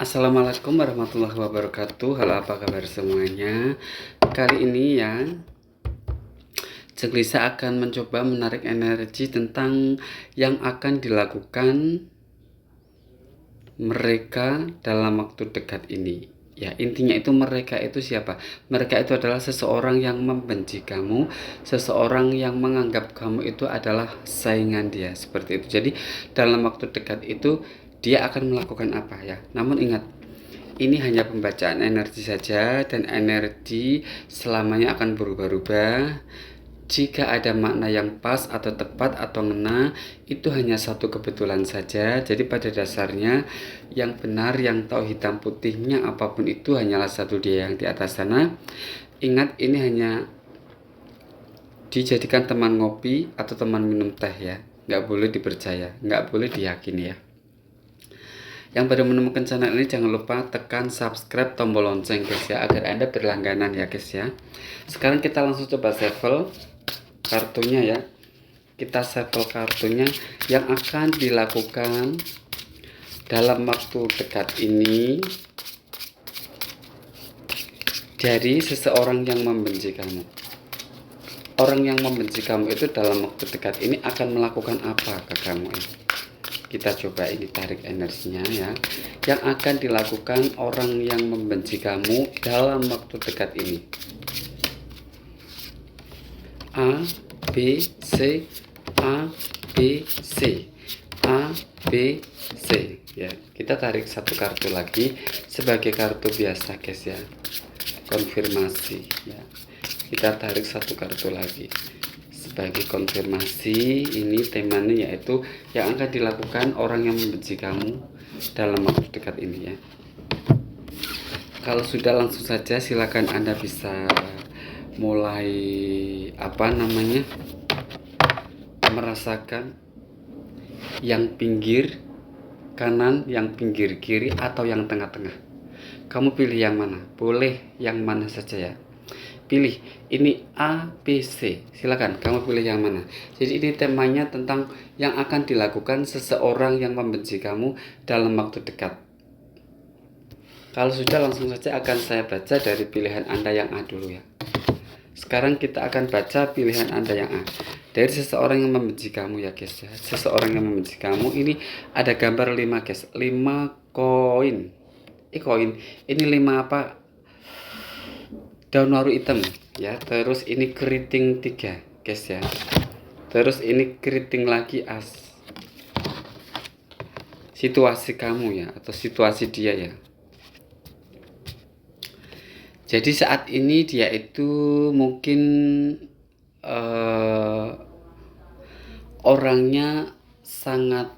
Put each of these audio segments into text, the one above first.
Assalamualaikum warahmatullahi wabarakatuh. Halo, apa kabar semuanya? Kali ini ya, Cek Lisa akan mencoba menarik energi tentang yang akan dilakukan mereka dalam waktu dekat ini. Ya, intinya itu mereka itu siapa? Mereka itu adalah seseorang yang membenci kamu, seseorang yang menganggap kamu itu adalah saingan dia, seperti itu. Jadi, dalam waktu dekat itu dia akan melakukan apa ya? Namun ingat, ini hanya pembacaan energi saja, dan energi selamanya akan berubah-ubah. Jika ada makna yang pas atau tepat atau ngena, itu hanya satu kebetulan saja. Jadi pada dasarnya yang benar, yang tahu hitam putihnya apapun itu hanyalah satu dia yang di atas sana. Ingat, ini hanya dijadikan teman ngopi atau teman minum teh ya. Nggak boleh dipercaya, nggak boleh diyakini ya. Yang baru menemukan channel ini, jangan lupa tekan subscribe, tombol lonceng guys ya, agar Anda berlangganan ya guys ya. Sekarang kita langsung coba shuffle kartunya ya. Kita shuffle kartunya yang akan dilakukan dalam waktu dekat ini dari seseorang yang membenci kamu. Orang yang membenci kamu itu dalam waktu dekat ini akan melakukan apa ke kamu ini? Kita coba ini tarik energinya ya. Yang akan dilakukan orang yang membenci kamu dalam waktu dekat ini. A, B, C, A, B, C, A, B, C ya. Kita tarik satu kartu lagi sebagai kartu biasa guys ya, konfirmasi ya. Kita tarik satu kartu lagi sebagai konfirmasi. Ini temanya yaitu yang akan dilakukan orang yang membenci kamu dalam waktu dekat ini ya. Kalau sudah, langsung saja silakan Anda bisa mulai merasakan yang pinggir kanan, yang pinggir kiri, atau yang tengah-tengah. Kamu pilih yang mana? Boleh yang mana saja ya. Pilih ini A, B, C. Silakan kamu pilih yang mana. Jadi ini temanya tentang yang akan dilakukan seseorang yang membenci kamu dalam waktu dekat. Kalau sudah, langsung saja akan saya baca dari pilihan Anda yang A dulu ya. Sekarang kita akan baca pilihan Anda yang A. Dari seseorang yang membenci kamu ya guys ya. Seseorang yang membenci kamu ini ada gambar 5 guys. 5 koin. Koin. Ini 5 apa? Daun waru hitam ya. Terus ini keriting 3 guys ya. Terus ini keriting lagi as. Situasi kamu ya, atau situasi dia ya. Jadi saat ini dia itu mungkin orangnya sangat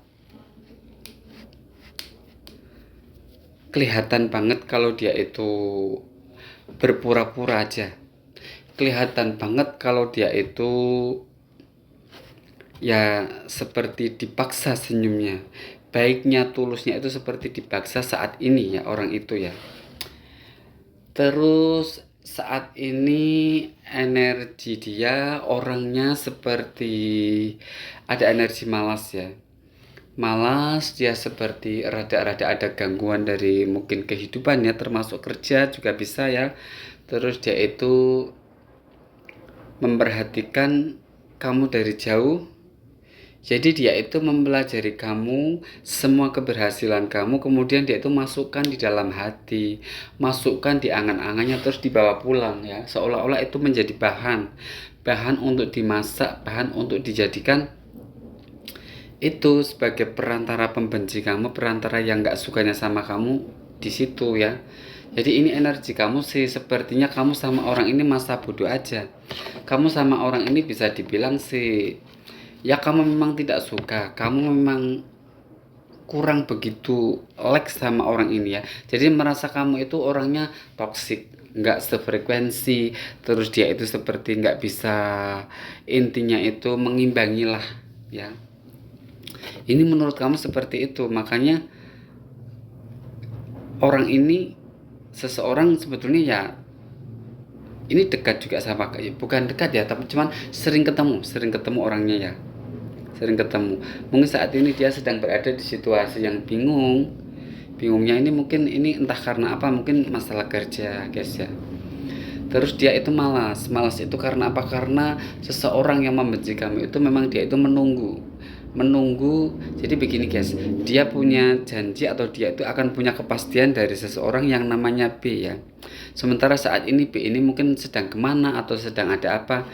kelihatan banget kalau dia itu berpura-pura aja. Kelihatan banget kalau dia itu ya seperti dipaksa senyumnya. Baiknya, tulusnya itu seperti dipaksa saat ini ya orang itu ya. Terus saat ini energi dia orangnya seperti ada energi malas ya. Malas, dia seperti rada-rada ada gangguan dari mungkin kehidupan ya, termasuk kerja juga bisa ya. Terus dia itu memperhatikan kamu dari jauh. Jadi dia itu mempelajari kamu, semua keberhasilan kamu, kemudian dia itu masukkan di dalam hati, masukkan di angan-angannya, terus dibawa pulang ya. Seolah-olah itu menjadi bahan untuk dimasak, bahan untuk dijadikan itu sebagai perantara pembenci kamu, perantara yang gak sukanya sama kamu di situ ya. Jadi ini energi kamu sih, sepertinya kamu sama orang ini masa bodoh aja. Kamu sama orang ini bisa dibilang sih ya, kamu memang tidak suka, kamu memang kurang begitu like sama orang ini ya. Jadi merasa kamu itu orangnya toksik, nggak sefrekuensi, terus dia itu seperti nggak bisa, intinya itu mengimbangi lah ya. Ini menurut kamu seperti itu, makanya orang ini, seseorang sebetulnya ya, ini dekat juga sama, bukan dekat ya, tapi cuman sering ketemu orangnya ya. Sering ketemu. Mungkin saat ini dia sedang berada di situasi yang bingung Bingungnya ini mungkin ini entah karena apa, mungkin masalah kerja guys ya. Terus dia itu malas. Malas itu karena apa? Karena seseorang yang membenci kamu itu memang dia itu menunggu. Jadi begini guys, dia punya janji atau dia itu akan punya kepastian dari seseorang yang namanya B ya. Sementara saat ini B ini mungkin sedang kemana atau sedang ada apa,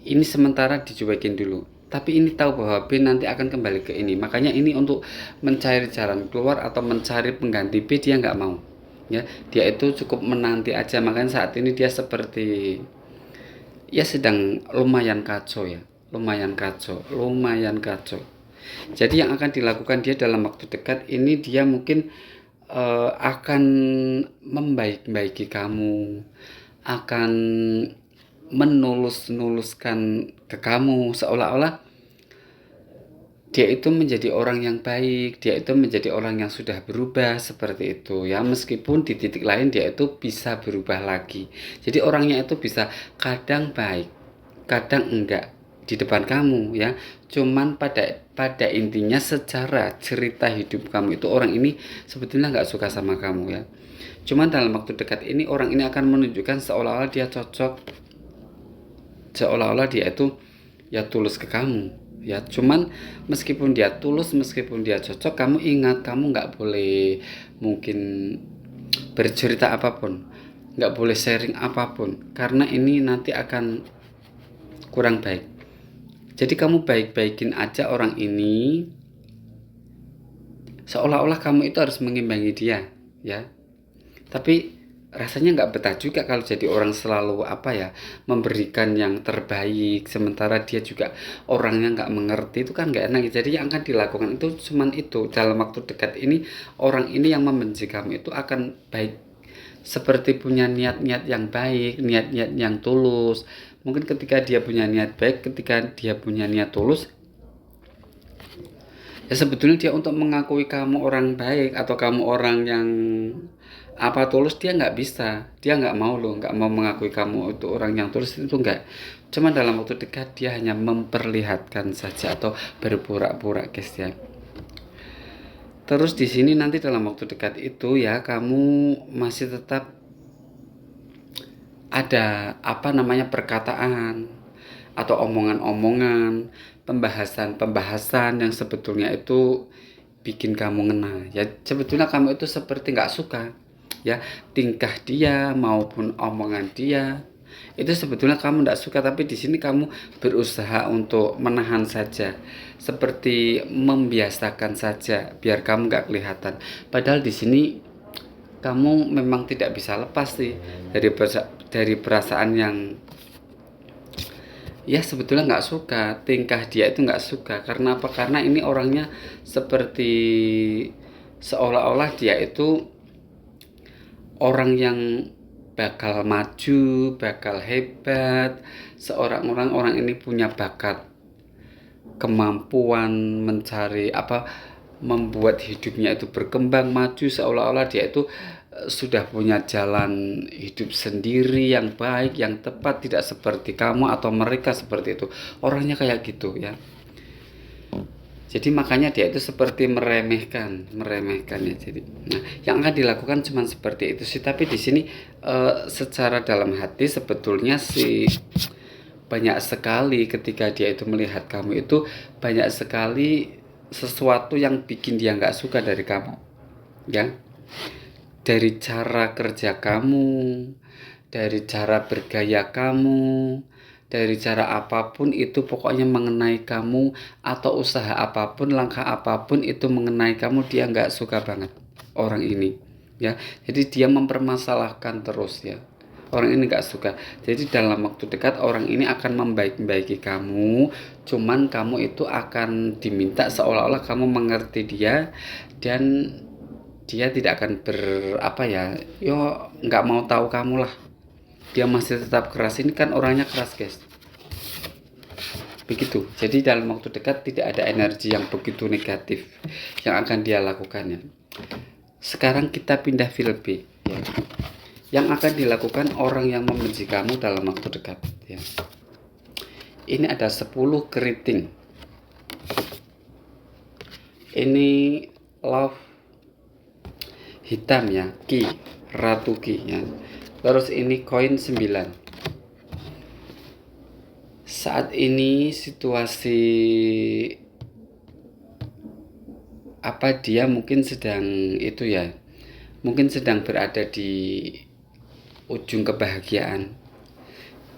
ini sementara dicuekin dulu, tapi ini tahu bahwa B nanti akan kembali ke ini. Makanya ini untuk mencari jalan keluar atau mencari pengganti B, dia nggak mau ya. Dia itu cukup menanti aja. Makanya saat ini dia seperti ya sedang lumayan kacau ya, lumayan kacau. Jadi yang akan dilakukan dia dalam waktu dekat ini, dia mungkin akan membaik-baiki kamu, akan menulus-nuluskan ke kamu, seolah-olah dia itu menjadi orang yang baik, dia itu menjadi orang yang sudah berubah seperti itu ya. Meskipun di titik lain dia itu bisa berubah lagi. Jadi orangnya itu bisa kadang baik, kadang enggak di depan kamu ya. Cuman pada intinya secara cerita hidup kamu itu orang ini sebetulnya nggak suka sama kamu ya. Cuman dalam waktu dekat ini orang ini akan menunjukkan seolah-olah dia cocok, seolah-olah dia itu ya tulus ke kamu ya. Cuman meskipun dia tulus, meskipun dia cocok, kamu ingat kamu nggak boleh mungkin bercerita apapun, nggak boleh sharing apapun, karena ini nanti akan kurang baik. Jadi kamu baik-baikin aja orang ini, seolah-olah kamu itu harus mengimbangi dia ya. Tapi rasanya nggak betah juga kalau jadi orang selalu apa ya, memberikan yang terbaik sementara dia juga orangnya nggak mengerti, itu kan nggak enak. Jadi yang akan dilakukan itu cuman itu, dalam waktu dekat ini orang ini yang membenci kamu itu akan baik, seperti punya niat-niat yang baik, niat-niat yang tulus. Mungkin ketika dia punya niat baik, ketika dia punya niat tulus, ya sebetulnya dia untuk mengakui kamu orang baik atau kamu orang yang apa tulus, dia nggak bisa, dia nggak mau loh, nggak mau mengakui kamu itu orang yang tulus, itu nggak. Cuma dalam waktu dekat dia hanya memperlihatkan saja atau berpura-pura guys ya. Terus di sini nanti dalam waktu dekat itu ya, kamu masih tetap ada apa namanya perkataan atau omongan-omongan, pembahasan-pembahasan yang sebetulnya itu bikin kamu ngena ya. Sebetulnya kamu itu seperti nggak suka ya, tingkah dia maupun omongan dia itu sebetulnya kamu nggak suka, tapi di sini kamu berusaha untuk menahan saja, seperti membiasakan saja biar kamu nggak kelihatan. Padahal di sini kamu memang tidak bisa lepas sih dari perasaan yang ya sebetulnya nggak suka, tingkah dia itu nggak suka. Karena apa? Karena ini orangnya seperti seolah-olah dia itu orang yang bakal maju, bakal hebat. Orang ini punya bakat, kemampuan mencari apa, membuat hidupnya itu berkembang maju, seolah-olah dia itu sudah punya jalan hidup sendiri yang baik, yang tepat, tidak seperti kamu atau mereka seperti itu. Orangnya kayak gitu ya. Jadi makanya dia itu seperti meremehkan ya. Jadi, nah, yang akan dilakukan cuma seperti itu sih. Tapi di sini secara dalam hati sebetulnya sih banyak sekali ketika dia itu melihat kamu itu banyak sekali sesuatu yang bikin dia nggak suka dari kamu, ya. Dari cara kerja kamu, dari cara bergaya kamu, dari cara apapun itu pokoknya mengenai kamu, atau usaha apapun, langkah apapun itu mengenai kamu, dia nggak suka banget orang ini ya. Jadi dia mempermasalahkan terus ya, orang ini nggak suka. Jadi dalam waktu dekat orang ini akan membaik-baiki kamu, cuman kamu itu akan diminta seolah-olah kamu mengerti dia, dan dia tidak akan berapa ya, yo nggak mau tahu kamu lah. Dia masih tetap keras, ini kan orangnya keras guys, begitu. Jadi dalam waktu dekat tidak ada energi yang begitu negatif yang akan dia lakukannya. Sekarang kita pindah film B ya. Yang akan dilakukan orang yang membenci kamu dalam waktu dekat ya. Ini ada 10 keriting. Ini love hitam ya, ki, ratu ki ya. Terus ini koin 9. Saat ini situasi apa dia mungkin sedang itu ya, mungkin sedang berada di ujung kebahagiaan.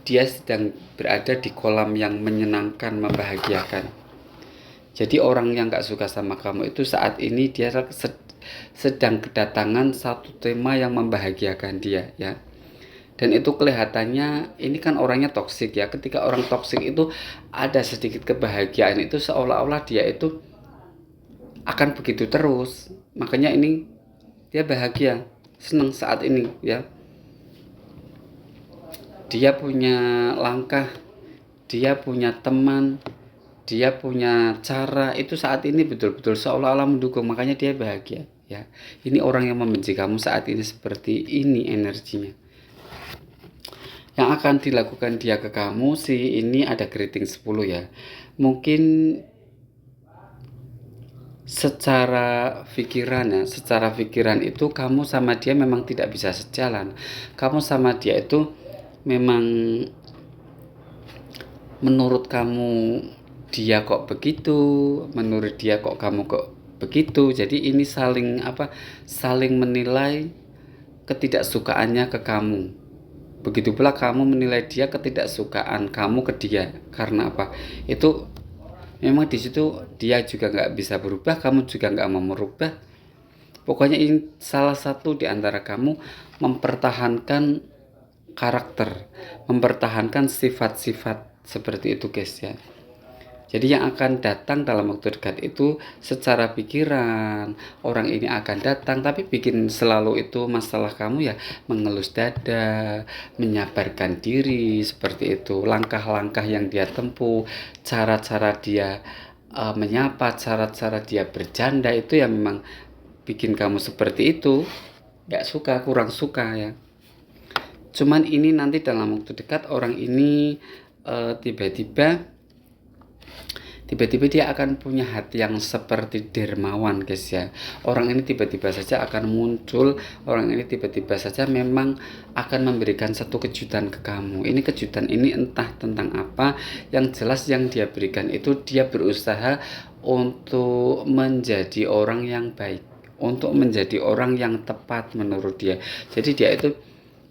Dia sedang berada di kolam yang menyenangkan, membahagiakan. Jadi orang yang gak suka sama kamu itu saat ini dia sedang kedatangan satu tema yang membahagiakan dia ya. Dan itu kelihatannya ini kan orangnya toksik ya. Ketika orang toksik itu ada sedikit kebahagiaan itu seolah-olah dia itu akan begitu terus. Makanya ini dia bahagia, senang saat ini ya. Dia punya langkah, dia punya teman, dia punya cara, itu saat ini betul-betul seolah-olah mendukung, makanya dia bahagia ya. Ini orang yang membenci kamu saat ini seperti ini energinya. Yang akan dilakukan dia ke kamu sih ini ada keriting 10 ya. Mungkin secara pikiran itu kamu sama dia memang tidak bisa sejalan. Kamu sama dia itu memang menurut kamu dia kok begitu, menurut dia kok kamu kok begitu. Jadi ini saling menilai ketidaksukaannya ke kamu. Begitu pula kamu menilai dia ketidaksukaan kamu ke dia. Karena apa? Itu memang di situ dia juga nggak bisa berubah, kamu juga nggak mau merubah. Pokoknya ini salah satu di antara kamu mempertahankan karakter, mempertahankan sifat-sifat seperti itu guys ya. Jadi yang akan datang dalam waktu dekat itu secara pikiran orang ini akan datang, tapi bikin selalu itu masalah kamu ya mengelus dada, menyabarkan diri seperti itu. Langkah-langkah yang dia tempuh, cara-cara dia menyapa, cara-cara dia bercanda itu ya memang bikin kamu seperti itu. Gak suka, kurang suka ya. Cuman ini nanti dalam waktu dekat orang ini tiba-tiba dia akan punya hati yang seperti dermawan guys ya. Orang ini tiba-tiba saja akan muncul, orang ini tiba-tiba saja memang akan memberikan satu kejutan ke kamu. Ini kejutan ini entah tentang apa, yang jelas yang dia berikan itu dia berusaha untuk menjadi orang yang baik, untuk menjadi orang yang tepat menurut dia. Jadi dia itu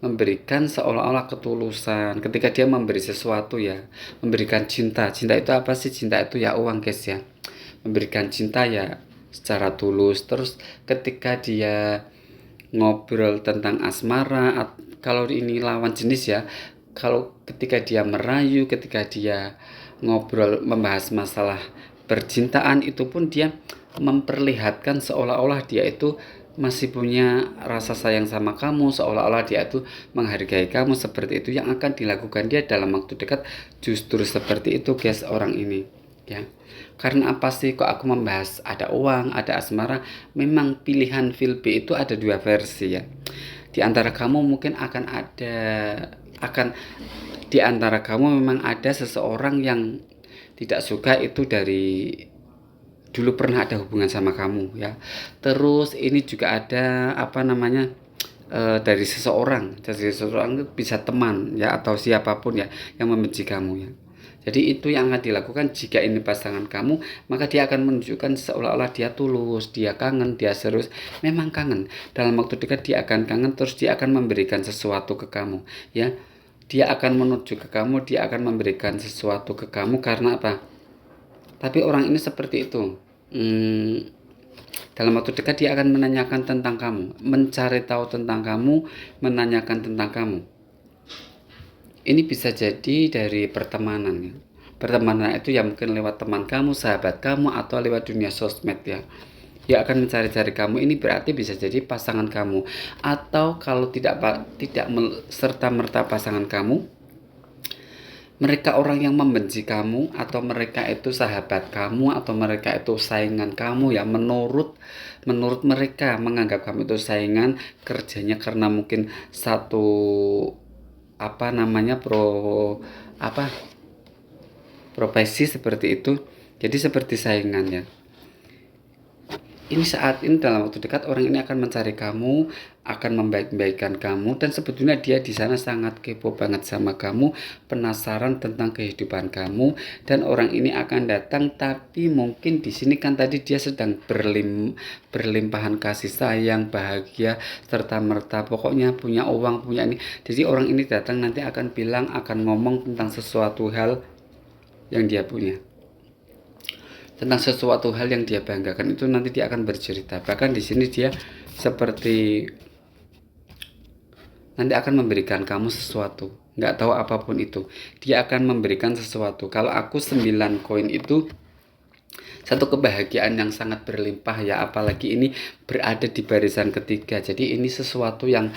memberikan seolah-olah ketulusan ketika dia memberi sesuatu ya, memberikan cinta. Cinta itu apa sih? Cinta itu ya uang guys ya. Memberikan cinta ya secara tulus. Terus ketika dia ngobrol tentang asmara, kalau ini lawan jenis ya, kalau ketika dia merayu, ketika dia ngobrol membahas masalah percintaan, itu pun dia memperlihatkan seolah-olah dia itu masih punya rasa sayang sama kamu, seolah-olah dia itu menghargai kamu. Seperti itu yang akan dilakukan dia dalam waktu dekat, justru seperti itu guys orang ini ya. Karena apa sih kok aku membahas ada uang, ada asmara? Memang pilihan fil B itu ada dua versi ya. Di antara kamu mungkin di antara kamu memang ada seseorang yang tidak suka itu dari dulu pernah ada hubungan sama kamu ya. Terus ini juga ada dari seseorang itu bisa teman ya atau siapapun ya yang membenci kamu ya. Jadi itu yang akan dilakukan jika ini pasangan kamu, maka dia akan menunjukkan seolah-olah dia tulus, dia kangen, dia serius. Memang kangen. Dalam waktu dekat dia akan kangen, terus dia akan memberikan sesuatu ke kamu ya. Dia akan menuju ke kamu, dia akan memberikan sesuatu ke kamu karena apa? Tapi orang ini seperti itu. Dalam waktu dekat dia akan menanyakan tentang kamu, mencari tahu tentang kamu, menanyakan tentang kamu. Ini bisa jadi dari pertemanan ya. Pertemanan itu ya mungkin lewat teman kamu, sahabat kamu, atau lewat dunia sosmed ya. Dia akan mencari-cari kamu. Ini berarti bisa jadi pasangan kamu. Atau kalau tidak serta-merta pasangan kamu, mereka orang yang membenci kamu, atau mereka itu sahabat kamu, atau mereka itu saingan kamu ya. Menurut mereka menganggap kamu itu saingan, kerjanya karena mungkin satu profesi seperti itu. Jadi seperti saingan ya. ini saat ini dalam waktu dekat orang ini akan mencari kamu, akan membaik-baikkan kamu, dan sebetulnya dia di sana sangat kepo banget sama kamu, penasaran tentang kehidupan kamu, dan orang ini akan datang. Tapi mungkin di sini kan tadi dia sedang berlimpahan kasih sayang, bahagia, serta merta, pokoknya punya uang, punya ini. Jadi orang ini datang nanti akan bilang, akan ngomong tentang sesuatu hal yang dia punya, tentang sesuatu hal yang dia banggakan. Itu nanti dia akan bercerita. Bahkan di sini dia seperti nanti akan memberikan kamu sesuatu, nggak tahu apapun itu, dia akan memberikan sesuatu. Kalau aku 9 koin itu satu kebahagiaan yang sangat berlimpah ya, apalagi ini berada di barisan ketiga. Jadi ini sesuatu yang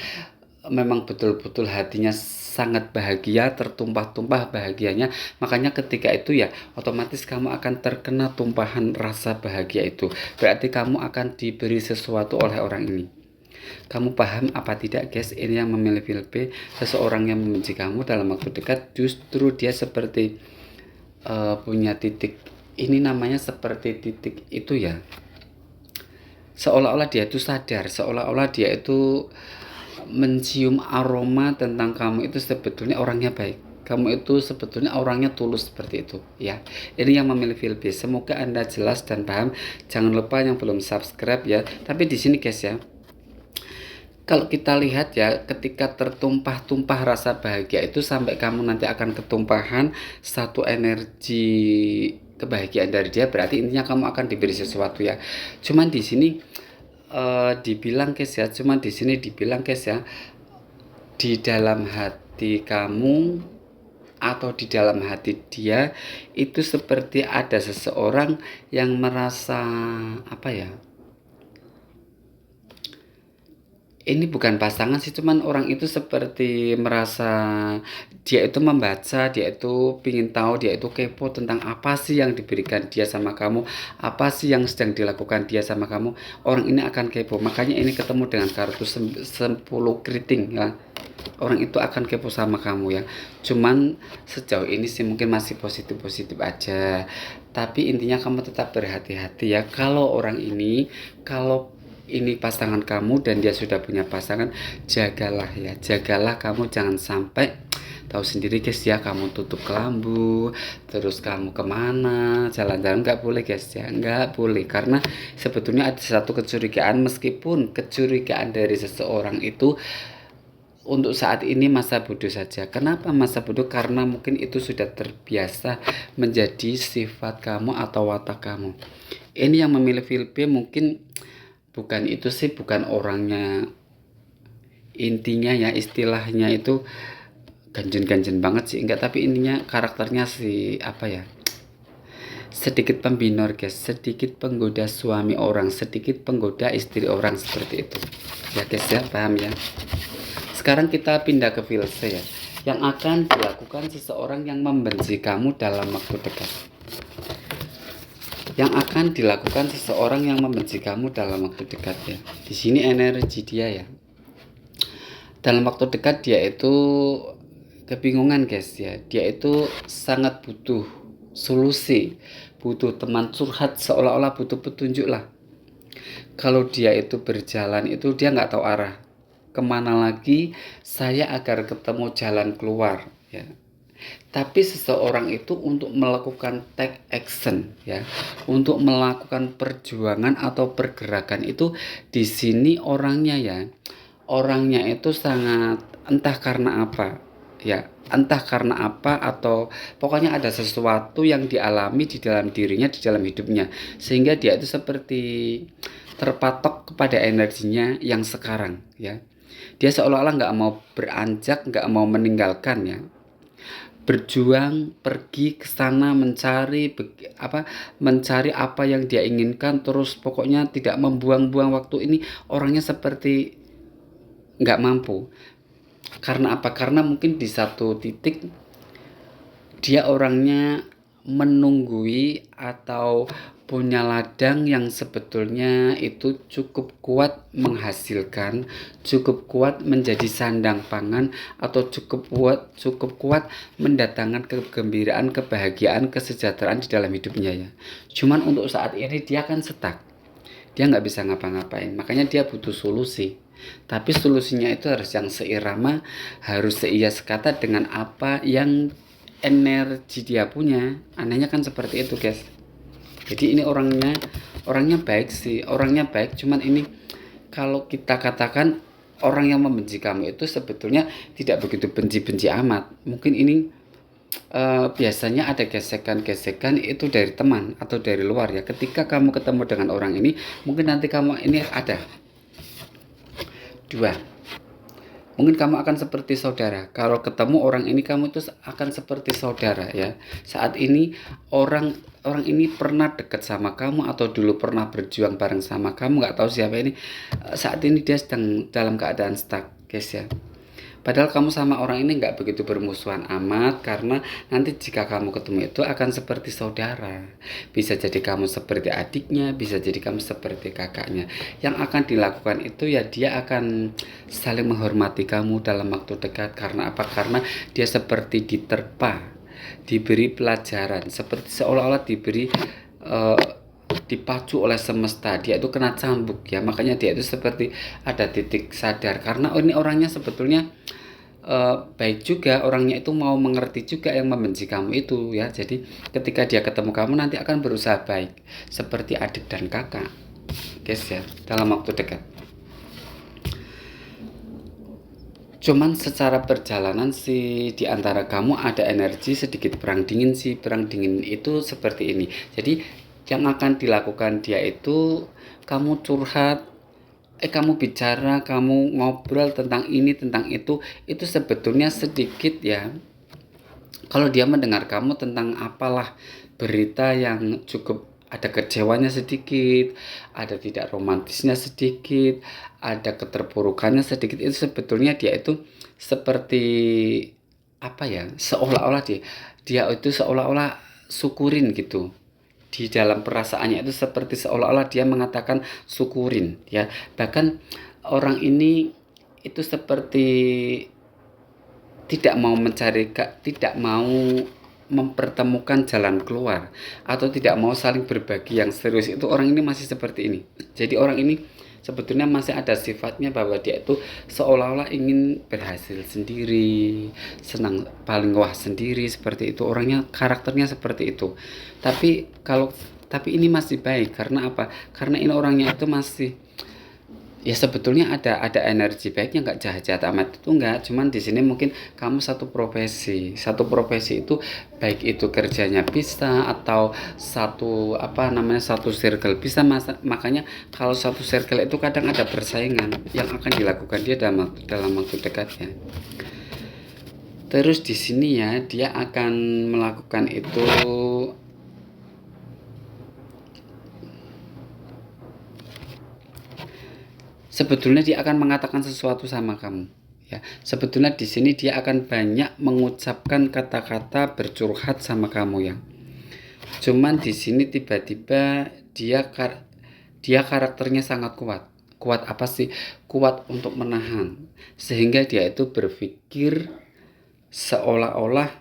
memang betul-betul hatinya sangat bahagia, tertumpah-tumpah bahagianya. Makanya ketika itu ya otomatis kamu akan terkena tumpahan rasa bahagia itu. Berarti kamu akan diberi sesuatu oleh orang ini. Kamu paham apa tidak guys? Ini yang memilih Philip, seseorang yang membenci kamu dalam waktu dekat justru dia seperti punya titik. Ini namanya seperti titik itu ya. Seolah-olah dia itu sadar, seolah-olah dia itu mencium aroma tentang kamu itu sebetulnya orangnya baik. Kamu itu sebetulnya orangnya tulus seperti itu ya. Ini yang memilih Philip. Semoga Anda jelas dan paham. Jangan lupa yang belum subscribe ya. Tapi di sini guys ya, kalau kita lihat ya, ketika tertumpah-tumpah rasa bahagia itu sampai kamu nanti akan ketumpahan satu energi kebahagiaan dari dia, berarti intinya kamu akan diberi sesuatu ya. Cuman di sini dibilang guys ya, cuman di sini dibilang guys ya, di dalam hati kamu atau di dalam hati dia itu seperti ada seseorang yang merasa apa ya, ini bukan pasangan sih, cuman orang itu seperti merasa dia itu membaca, dia itu pingin tahu, dia itu kepo tentang apa sih yang diberikan dia sama kamu, apa sih yang sedang dilakukan dia sama kamu. Orang ini akan kepo, makanya ini ketemu dengan kartu 10 keriting ya. Orang itu akan kepo sama kamu ya. Cuman sejauh ini sih mungkin masih positif-positif aja. Tapi intinya kamu tetap berhati-hati ya. Kalau orang ini, kalau ini pasangan kamu dan dia sudah punya pasangan, jagalah ya, jagalah kamu jangan sampai tahu sendiri guys ya, kamu tutup kelambu terus kamu kemana jalan-jalan, nggak boleh guys ya, nggak boleh. Karena sebetulnya ada satu kecurigaan, meskipun kecurigaan dari seseorang itu untuk saat ini masa bodoh saja. Kenapa masa bodoh? Karena mungkin itu sudah terbiasa menjadi sifat kamu atau watak kamu. Ini yang memilih Philip mungkin bukan itu sih, bukan orangnya, intinya ya istilahnya itu ganjen-ganjen banget sih enggak, tapi intinya karakternya sih apa ya, sedikit pembinor guys, sedikit penggoda suami orang, sedikit penggoda istri orang, seperti itu ya guys ya, paham ya. Sekarang kita pindah ke filse ya, yang akan dilakukan seseorang yang membenci kamu dalam waktu dekat. Yang akan dilakukan seseorang yang membenci kamu dalam waktu dekat ya. Di sini energi dia ya. Dalam waktu dekat dia itu kebingungan guys ya. Dia itu sangat butuh solusi, butuh teman curhat, seolah-olah butuh petunjuk lah. Kalau dia itu berjalan itu dia nggak tahu arah. Kemana lagi saya agar ketemu jalan keluar ya. Tapi seseorang itu untuk melakukan take action ya, untuk melakukan perjuangan atau pergerakan itu di sini orangnya ya, orangnya itu sangat, entah karena apa ya, entah karena apa, atau pokoknya ada sesuatu yang dialami di dalam dirinya, di dalam hidupnya, sehingga dia itu seperti terpatok kepada energinya yang sekarang ya. Dia seolah-olah nggak mau beranjak, nggak mau meninggalkan ya, berjuang pergi ke sana mencari apa yang dia inginkan, terus pokoknya tidak membuang-buang waktu. Ini orangnya seperti nggak mampu. Karena apa? Karena mungkin di satu titik dia orangnya menunggui atau punya ladang yang sebetulnya itu cukup kuat menghasilkan, cukup kuat menjadi sandang pangan, atau cukup kuat mendatangkan kegembiraan, kebahagiaan, kesejahteraan di dalam hidupnya ya. Cuman untuk saat ini dia kan stuck. dia nggak bisa ngapa-ngapain, makanya dia butuh solusi. Tapi solusinya itu harus yang seirama, harus seia sekata dengan apa yang energi dia punya. Anehnya kan seperti itu, guys. Jadi ini orangnya baik sih, orangnya baik, cuman ini kalau kita katakan orang yang membenci kamu itu sebetulnya tidak begitu benci-benci amat. Mungkin ini biasanya ada gesekan-gesekan itu dari teman atau dari luar ya. Ketika kamu ketemu dengan orang ini, mungkin nanti kamu ini ada dua. Mungkin kamu akan seperti saudara. Kalau ketemu orang ini kamu itu akan seperti saudara ya. Saat ini orang ini pernah dekat sama kamu atau dulu pernah berjuang bareng sama kamu, nggak tahu siapa ini. Saat ini dia sedang dalam keadaan stuck, guys ya. Padahal kamu sama orang ini nggak begitu bermusuhan amat, karena nanti jika kamu ketemu itu akan seperti saudara. Bisa jadi kamu seperti adiknya, bisa jadi kamu seperti kakaknya. Yang akan dilakukan itu ya dia akan saling menghormati kamu dalam waktu dekat. Karena apa? Karena dia seperti diterpa, diberi pelajaran, seperti seolah-olah diberi dipacu oleh semesta. Dia itu kena cambuk ya, makanya dia itu seperti ada titik sadar, karena ini orangnya sebetulnya baik juga, orangnya itu mau mengerti juga yang membenci kamu itu ya. Jadi ketika dia ketemu kamu nanti akan berusaha baik seperti adik dan kakak, guys ya, dalam waktu dekat. Cuman secara perjalanan sih di antara kamu ada energi sedikit perang dingin sih. Perang dingin itu seperti ini. Jadi yang akan dilakukan dia itu kamu curhat, kamu bicara, kamu ngobrol tentang ini, tentang itu sebetulnya sedikit ya. Kalau dia mendengar kamu tentang apalah berita yang cukup ada kecewanya sedikit, ada tidak romantisnya sedikit, ada keterpurukannya sedikit, itu sebetulnya dia itu seperti apa ya? Seolah-olah dia itu seolah-olah syukurin gitu, di dalam perasaannya itu seperti seolah-olah dia mengatakan syukurin ya. Bahkan orang ini itu seperti tidak mau tidak mau mempertemukan jalan keluar atau tidak mau saling berbagi yang serius. Itu orang ini masih seperti ini. Jadi orang ini sebetulnya masih ada sifatnya bahwa dia itu seolah-olah ingin berhasil sendiri, senang paling wah sendiri, seperti itu. Orangnya, karakternya seperti itu. Tapi ini masih baik. Karena apa? Karena ini orangnya itu masih ya sebetulnya ada energi baiknya, nggak jahat-jahat amat itu enggak. Cuman di sini mungkin kamu satu profesi itu baik itu kerjanya bisa atau satu satu circle bisa, makanya kalau satu circle itu kadang ada persaingan yang akan dilakukan dia dalam waktu dekat ya. Terus di sini ya dia akan melakukan itu sebetulnya dia akan mengatakan sesuatu sama kamu ya. Sebetulnya di sini dia akan banyak mengucapkan kata-kata bercurhat sama kamu ya. Cuman di sini tiba-tiba dia karakternya sangat kuat. Kuat apa sih? Kuat untuk menahan. Sehingga dia itu berpikir seolah-olah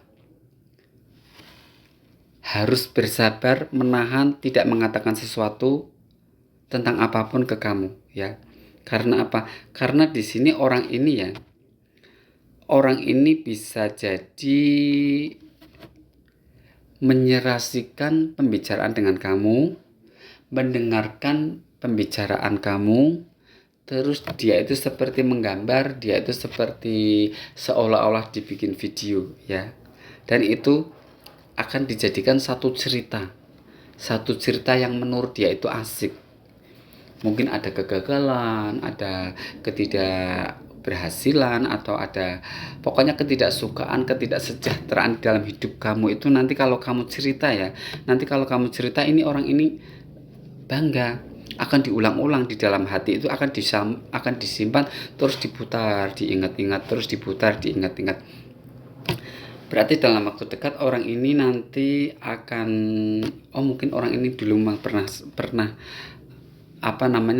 harus bersabar, menahan, tidak mengatakan sesuatu tentang apapun ke kamu ya. Karena apa? Karena di sini orang ini bisa jadi menyerasikan pembicaraan dengan kamu, mendengarkan pembicaraan kamu, terus dia itu seperti menggambar, dia itu seperti seolah-olah dibikin video ya. Dan itu akan dijadikan satu cerita yang menurut dia itu asik. Mungkin ada kegagalan, ada ketidakberhasilan, atau ada pokoknya ketidaksukaan, ketidaksejahteraan dalam hidup kamu itu. Nanti kalau kamu cerita ini orang ini bangga, akan diulang-ulang di dalam hati itu, akan disimpan terus, diputar, diingat-ingat, terus diputar, diingat-ingat. Berarti dalam waktu dekat orang ini nanti akan mungkin orang ini dulu pernah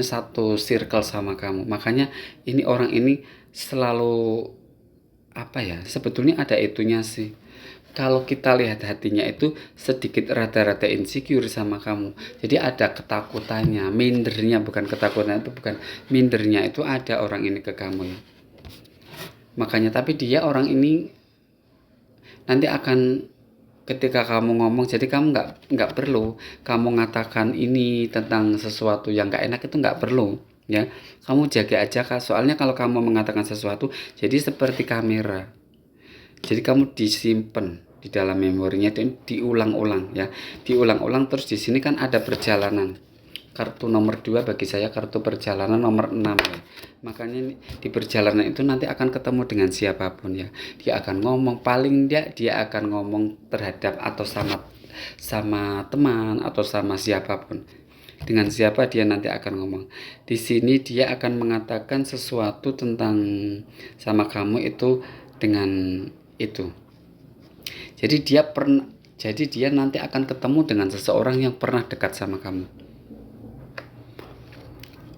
satu circle sama kamu. Makanya ini orang ini selalu sebetulnya ada itunya sih. kalau kita lihat hatinya itu sedikit rada-rada insecure sama kamu. Jadi ada ketakutannya, mindernya, bukan ketakutan itu, bukan mindernya itu ada orang ini ke kamu ya. Makanya tapi dia orang ini nanti akan ketika kamu ngomong, jadi kamu nggak perlu kamu ngatakan ini tentang sesuatu yang nggak enak, itu nggak perlu ya. Kamu jaga aja Kak, soalnya kalau kamu mengatakan sesuatu jadi seperti kamera. Jadi kamu disimpan di dalam memorinya dan diulang-ulang ya. Diulang-ulang terus di sini kan ada perjalanan. Kartu nomor 2 bagi saya kartu perjalanan nomor 6 ya. Makanya di perjalanan itu nanti akan ketemu dengan siapapun ya. Dia akan ngomong, paling dia akan ngomong terhadap atau sama teman atau sama siapapun. Dengan siapa dia nanti akan ngomong. Di sini dia akan mengatakan sesuatu tentang sama kamu itu dengan itu. Jadi dia nanti akan ketemu dengan seseorang yang pernah dekat sama kamu.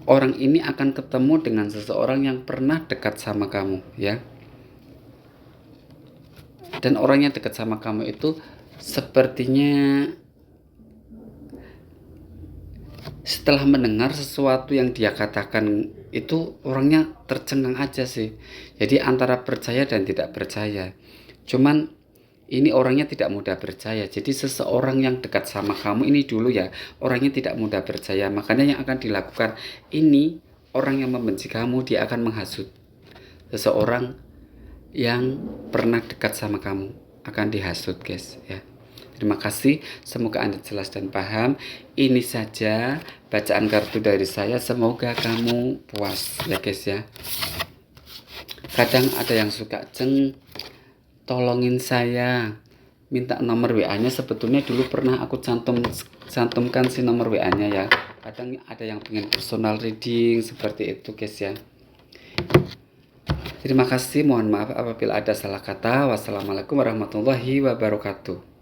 Orang ini akan ketemu dengan seseorang yang pernah dekat sama kamu ya. Dan orang yang dekat sama kamu itu sepertinya setelah mendengar sesuatu yang dia katakan itu orangnya tercengang aja sih. Jadi antara percaya dan tidak percaya. Cuman ini orangnya tidak mudah percaya. Jadi seseorang yang dekat sama kamu ini dulu ya, orangnya tidak mudah percaya. Makanya yang akan dilakukan ini, orang yang membenci kamu dia akan menghasut. Seseorang yang pernah dekat sama kamu akan dihasut guys ya. Terima kasih, semoga Anda jelas dan paham. Ini saja bacaan kartu dari saya, semoga kamu puas ya guys ya. Kadang ada yang suka tolongin saya, minta nomor WA-nya. Sebetulnya dulu pernah aku cantumkan si nomor WA-nya ya. Kadang ada yang pengen personal reading seperti itu guys ya. Terima kasih, mohon maaf apabila ada salah kata. Wassalamualaikum warahmatullahi wabarakatuh.